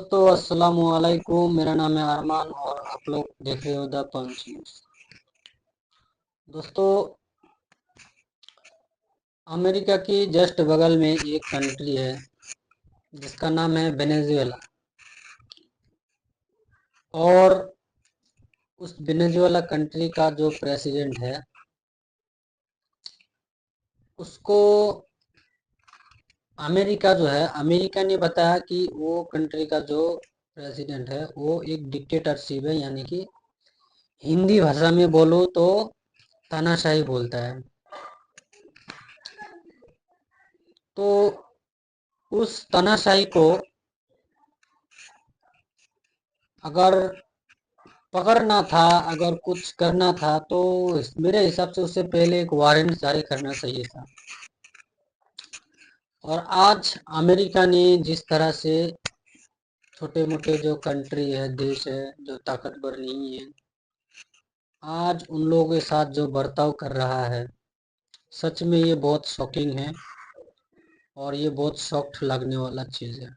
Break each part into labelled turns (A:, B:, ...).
A: दोस्तों अस्सलाम वालेकुम। मेरा नाम है अरमान और आप लोग देख रहे हो द पंच न्यूज़। दोस्तों, अमेरिका की जस्ट बगल में एक कंट्री है जिसका नाम है वेनेजुएला। और उस वेनेजुएला कंट्री का जो प्रेसिडेंट है उसको अमेरिका ने बताया कि वो कंट्री का जो प्रेसिडेंट है वो एक डिक्टेटरशिप है, यानी कि हिंदी भाषा में बोलो तो तानाशाही बोलता है। तो उस तानाशाही को अगर पकड़ना था, अगर कुछ करना था तो मेरे हिसाब से उससे पहले एक वारंट जारी करना चाहिए था। और आज अमेरिका ने जिस तरह से छोटे मोटे जो कंट्री है, देश है जो ताकतवर नहीं है, आज उन लोगों के साथ जो बर्ताव कर रहा है, सच में ये बहुत शॉकिंग है और ये बहुत शॉक्ड लगने वाला चीज़ है।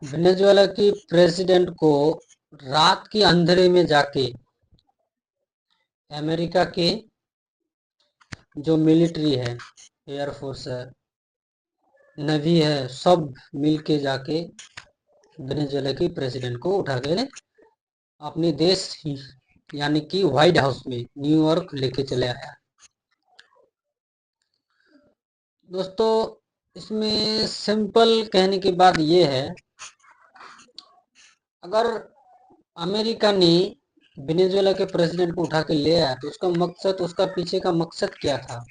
A: वेनेजुएला की प्रेसिडेंट को रात के अंधेरे में जाके अमेरिका के जो मिलिट्री है, एयरफोर्स है, नेवी है, सब मिल के जाके वेनेजुएला की प्रेसिडेंट को उठा के अपने देश यानी कि व्हाइट हाउस में न्यूयॉर्क लेके चले आया। दोस्तों, इसमें सिंपल कहने की बात यह है, अगर अमेरिका ने वेनेजुएला के प्रेसिडेंट को उठा के ले आया तो उसका पीछे का मकसद क्या था?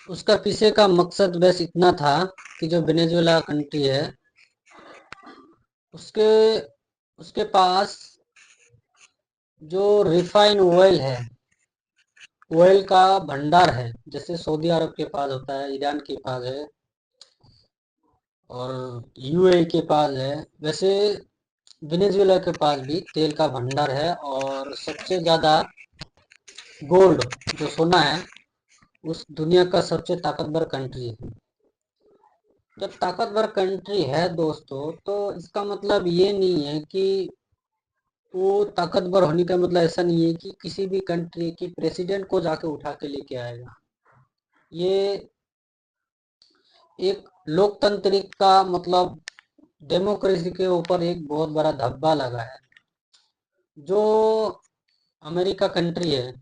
A: उसका पीछे का मकसद बस इतना था कि जो वेनेजुएला कंट्री है उसके उसके पास जो रिफाइन ऑयल है, ऑयल का भंडार है, जैसे सऊदी अरब के पास होता है, ईरान के पास है और यूएई के पास है, वैसे वेनेजुएला के पास भी तेल का भंडार है। और सबसे ज़्यादा गोल्ड जो सोना है उस दुनिया का सबसे ताकतवर कंट्री है। जब ताकतवर कंट्री है दोस्तों, तो इसका मतलब ये नहीं है कि वो ताकतवर होने का मतलब ऐसा नहीं है कि किसी भी कंट्री की प्रेसिडेंट को जाके उठा के लेके आएगा। ये एक लोकतंत्रिक का मतलब डेमोक्रेसी के ऊपर एक बहुत बड़ा धब्बा लगा है। जो अमेरिका कंट्री है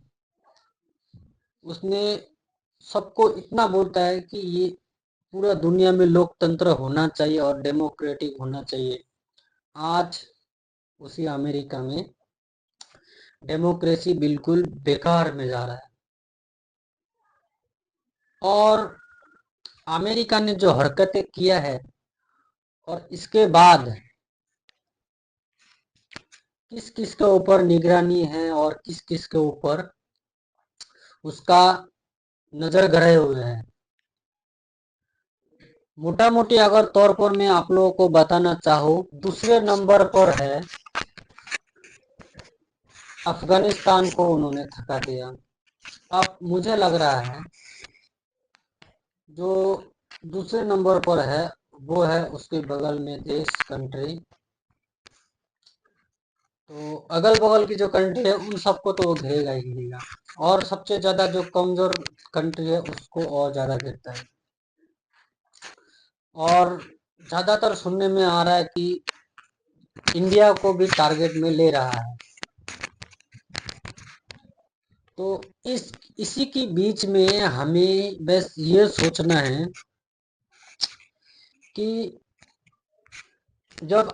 A: उसने सबको इतना बोलता है कि ये पूरा दुनिया में लोकतंत्र होना चाहिए और डेमोक्रेटिक होना चाहिए। आज उसी अमेरिका में डेमोक्रेसी बिल्कुल बेकार में जा रहा है। और अमेरिका ने जो हरकतें किया है और इसके बाद किस किस के ऊपर निगरानी है और किस किस के ऊपर उसका नजर गड़े हुए हैं, मोटा मोटी अगर तौर पर मैं आप लोगों को बताना चाहूँ, दूसरे नंबर पर है अफगानिस्तान को उन्होंने थका दिया। अब मुझे लग रहा है जो दूसरे नंबर पर है वो है उसके बगल में देश कंट्री। तो अगल बगल की जो कंट्री है उन सबको तो वो घेरेगा ही घेरेगा, और सबसे ज़्यादा जो कमज़ोर कंट्री है उसको और ज़्यादा घेरता है। और ज़्यादातर सुनने में आ रहा है कि इंडिया को भी टारगेट में ले रहा है। तो इसी की बीच में हमें बस ये सोचना है कि जब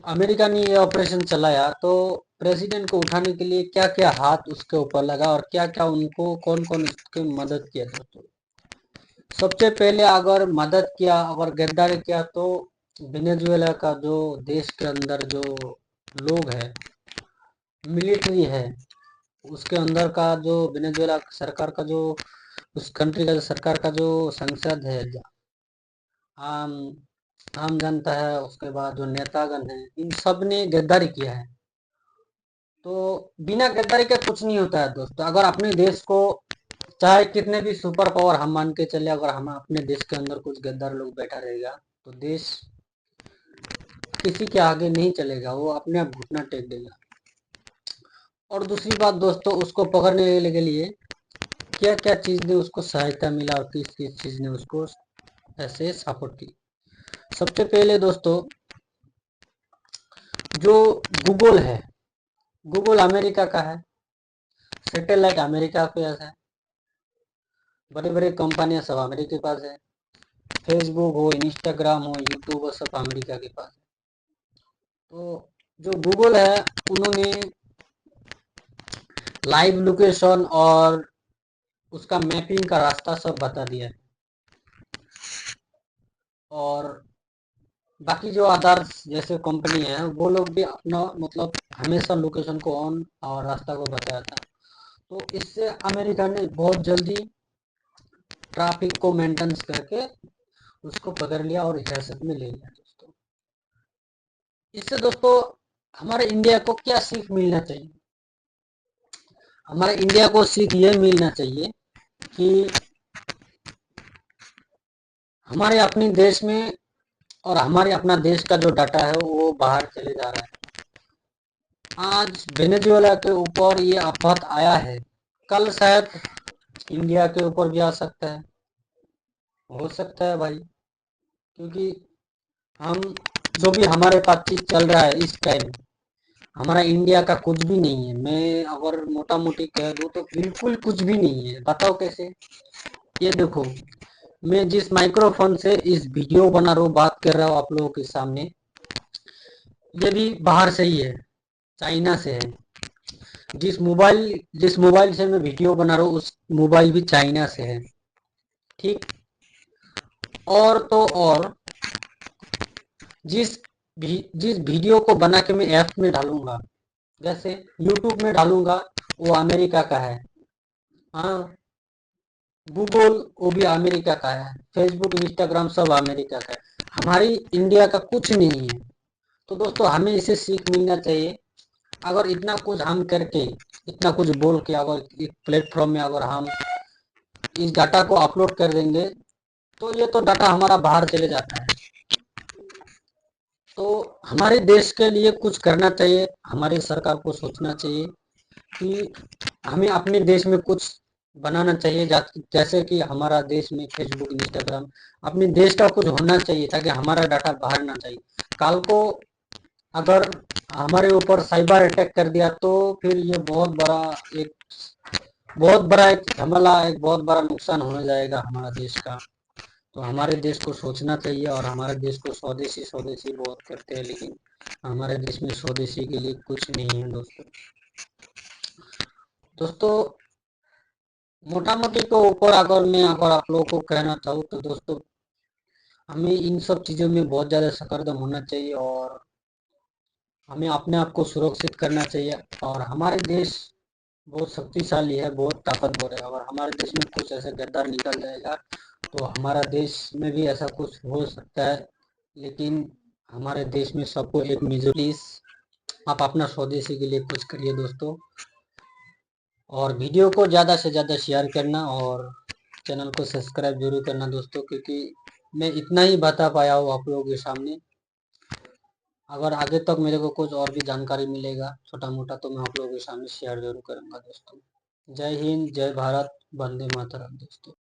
A: अमेरिका ने ये ऑपरेशन चलाया तो प्रेसिडेंट को उठाने के लिए क्या क्या हाथ उसके ऊपर लगा और क्या क्या उनको कौन कौन उसकी मदद किया। दोस्तों, सबसे पहले अगर मदद किया, अगर गद्दारी किया, तो वेनेजुएला का जो देश के अंदर जो लोग है, मिलिट्री है, उसके अंदर का जो वेनेजुएला सरकार का जो उस कंट्री का जो सरकार का जो संसद है, आम आम जनता है, उसके बाद जो नेतागण है, इन सब ने गद्दारी किया है। तो बिना गद्दारी के कुछ नहीं होता है दोस्तों। अगर अपने देश को चाहे कितने भी सुपर पावर हम मान के चले, अगर हम अपने देश के अंदर कुछ गद्दार लोग बैठा रहेगा तो देश किसी के आगे नहीं चलेगा, वो अपने आप घुटना टेक देगा। और दूसरी बात दोस्तों, उसको पकड़ने के लिए क्या क्या चीज ने उसको सहायता मिला और किस किस चीज ने उसको ऐसे सपोर्ट की। सबसे पहले दोस्तों, जो गूगल है, गूगल अमेरिका का है, सैटेलाइट अमेरिका के पास है, बड़े बड़े कंपनियां सब अमेरिका के पास है, फेसबुक हो, इंस्टाग्राम हो, यूट्यूब हो, सब अमेरिका के पास है। तो जो गूगल है, उन्होंने लाइव लोकेशन और उसका मैपिंग का रास्ता सब बता दिया है। और बाकी जो अदर्स जैसे कंपनी है, वो लोग भी अपना मतलब हमेशा लोकेशन को ऑन और रास्ता को बताया था। तो इससे अमेरिका ने बहुत जल्दी ट्रैफिक को मेंटेन करके उसको पकड़ लिया और हिरासत में ले लिया दोस्तों। इससे दोस्तों हमारे इंडिया को क्या सीख मिलना चाहिए? हमारे इंडिया को सीख ये मिलना चाहिए कि हमारे अपने देश में और हमारे अपना देश का जो डाटा है वो बाहर चले जा रहा है। आज वेनेजुएला के ऊपर ये आफत आया है, कल शायद इंडिया के ऊपर भी आ सकता है, हो सकता है भाई। क्योंकि हम जो भी हमारे पास चीज चल रहा है इस टाइम, हमारा इंडिया का कुछ भी नहीं है। मैं अगर मोटा मोटी कह दूं तो बिल्कुल कुछ भी नहीं है। बताओ कैसे? ये देखो, मैं जिस माइक्रोफोन से इस वीडियो बना रहा हूँ, बात कर रहा हूँ आप लोगों के सामने, ये भी बाहर से ही है, चाइना से है। जिस मोबाइल से मैं वीडियो बना रहा हूँ उस मोबाइल भी चाइना से है। ठीक। और तो और जिस जिस वीडियो को बना के मैं ऐप में डालूंगा, जैसे यूट्यूब में डालूंगा, वो अमेरिका का है। हाँ, गूगल वो भी अमेरिका का है, फेसबुक इंस्टाग्राम सब अमेरिका का है, हमारी इंडिया का कुछ नहीं है। तो दोस्तों हमें इसे सीख मिलना चाहिए। अगर इतना कुछ हम करके, इतना कुछ बोल के अगर एक प्लेटफॉर्म में अगर हम इस डाटा को अपलोड कर देंगे तो ये तो डाटा हमारा बाहर चले जाता है। तो हमारे देश के लिए कुछ करना चाहिए, हमारी सरकार को सोचना चाहिए कि हमें अपने देश में कुछ बनाना चाहिए, जैसे कि हमारा देश में फेसबुक इंस्टाग्राम, अपने देश का कुछ होना चाहिए ताकि हमारा डाटा बाहर ना जाए। कल को अगर हमारे ऊपर साइबर अटैक कर दिया तो फिर ये बहुत बड़ा एक हमला, एक बहुत बड़ा नुकसान हो जाएगा हमारा देश का। तो हमारे देश को सोचना चाहिए। और हमारे देश को स्वदेशी स्वदेशी बहुत करते हैं, लेकिन हमारे देश में स्वदेशी के लिए कुछ नहीं है दोस्तों। दोस्तों मोटा मोटी के ऊपर अगर आप लोगों को कहना चाहूँ तो दोस्तों, हमें इन सब चीज़ों में बहुत ज़्यादा सतर्क होना चाहिए और हमें अपने आप को सुरक्षित करना चाहिए। और हमारे देश बहुत शक्तिशाली है, बहुत ताकतवर है। अगर हमारे देश में कुछ ऐसा गद्दार निकल जाएगा तो हमारा देश में भी ऐसा कुछ हो सकता है। लेकिन हमारे देश में सबको एक मिल, प्लीज आप अपना स्वदेशी के लिए कुछ करिए दोस्तों। और वीडियो को ज़्यादा से ज़्यादा शेयर करना और चैनल को सब्सक्राइब जरूर करना दोस्तों, क्योंकि मैं इतना ही बता पाया हूँ आप लोगों के सामने। अगर आगे तक मेरे को कुछ और भी जानकारी मिलेगा छोटा मोटा तो मैं आप लोगों के सामने शेयर जरूर करूंगा दोस्तों। जय हिंद, जय भारत, वंदे मातरम दोस्तों।